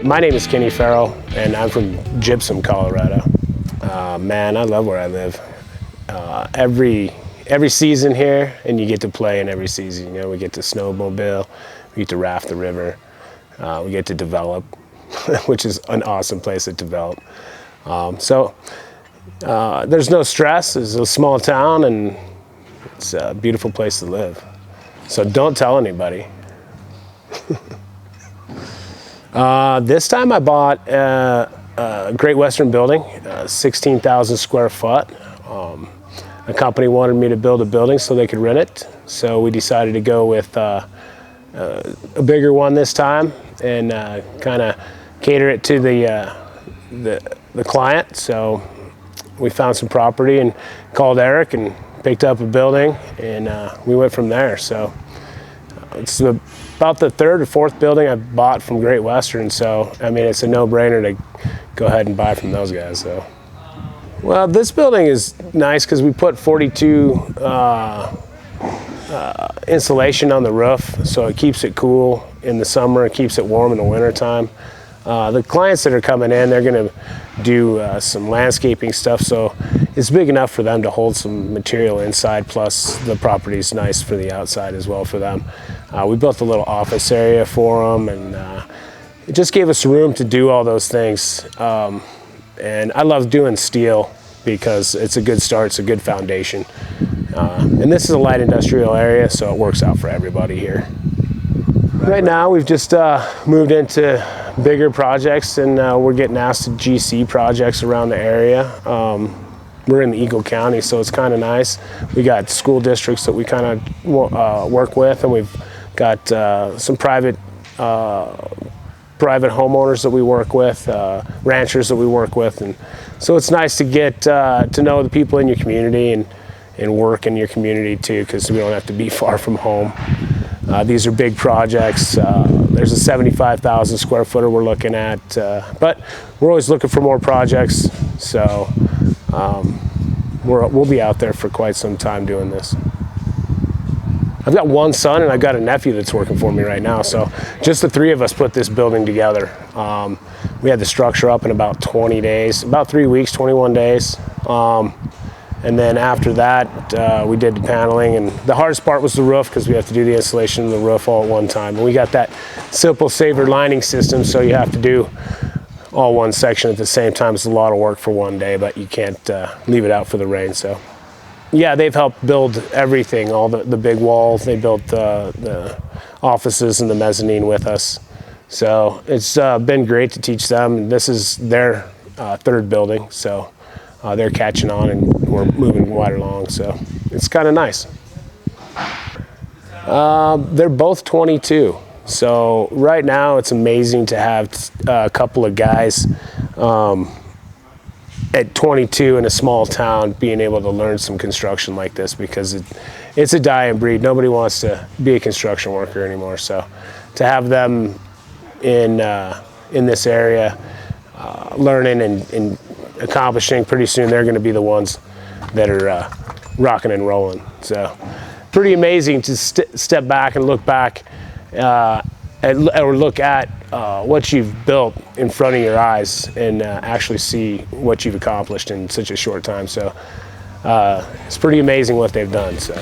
My name is Kenny Farrell, and I'm from Gypsum, Colorado. Man, I love where I live. Every season here, and you get to play in every season. You know, we get to snowmobile, we get to raft the river, we get to develop, which is an awesome place to develop. There's no stress. It's a small town, and it's a beautiful place to live. So don't tell anybody. This time I bought a Great Western building, 16,000 square foot. A company wanted me to build a building so they could rent it. So we decided to go with a bigger one this time and kind of cater it to the client. So we found some property and called Eric and picked up a building, and we went from there. So it's about the third or fourth building I've bought from Great Western. So, I mean, it's a no-brainer to go ahead and buy from those guys. So, well, this building is nice because we put 42 insulation on the roof, so it keeps it cool in the summer, it keeps it warm in the wintertime. The clients that are coming in, they're going to do some landscaping stuff, so it's big enough for them to hold some material inside, plus the property's nice for the outside as well for them. We built a little office area for them, and it just gave us room to do all those things. And I love doing steel because it's a good start, it's a good foundation. And this is a light industrial area, so it works out for everybody here. Right now, we've just moved into bigger projects, and we're getting asked to GC projects around the area. We're in the Eagle County, so it's kind of nice. We got school districts that we kind of work with, and we've got some private homeowners that we work with, ranchers that we work with, and so it's nice to get to know the people in your community and work in your community too, because we don't have to be far from home. These are big projects. There's a 75,000 square footer we're looking at, but we're always looking for more projects, so we'll be out there for quite some time doing this. I've got one son and I've got a nephew that's working for me right now, so just the three of us put this building together. We had the structure up in about 20 days, about 3 weeks, 21 days. And then after that, we did the paneling, and the hardest part was the roof because we have to do the installation of the roof all at one time. And we got that simple saver lining system, so you have to do all one section at the same time. It's a lot of work for one day, but you can't leave it out for the rain. So yeah, they've helped build everything, all the big walls. They built the offices and the mezzanine with us. So it's been great to teach them. This is their third building, so they're catching on and we're moving right along, so it's kind of nice. They're both 22, so right now it's amazing to have a couple of guys at 22 in a small town being able to learn some construction like this, because it's a dying breed. Nobody wants to be a construction worker anymore, so to have them in this area learning and accomplishing, pretty soon they're going to be the ones that are rocking and rolling. So pretty amazing to step back and look back or look at what you've built in front of your eyes and actually see what you've accomplished in such a short time. So it's pretty amazing what they've done. So.